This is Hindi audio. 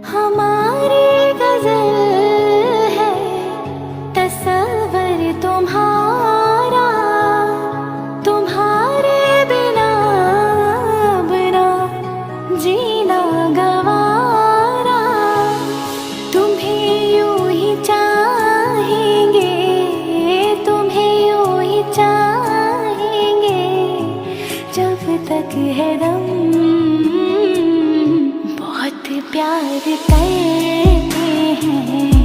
हमारी गजल है तस्वर तुम्हारा, तुम्हारे बिना बिना जीना गवारा। तुम्हें यूं ही चाहेंगे, तुम्हें यूं ही चाहेंगे जब तक है दम। बहुत प्यार करते हैं।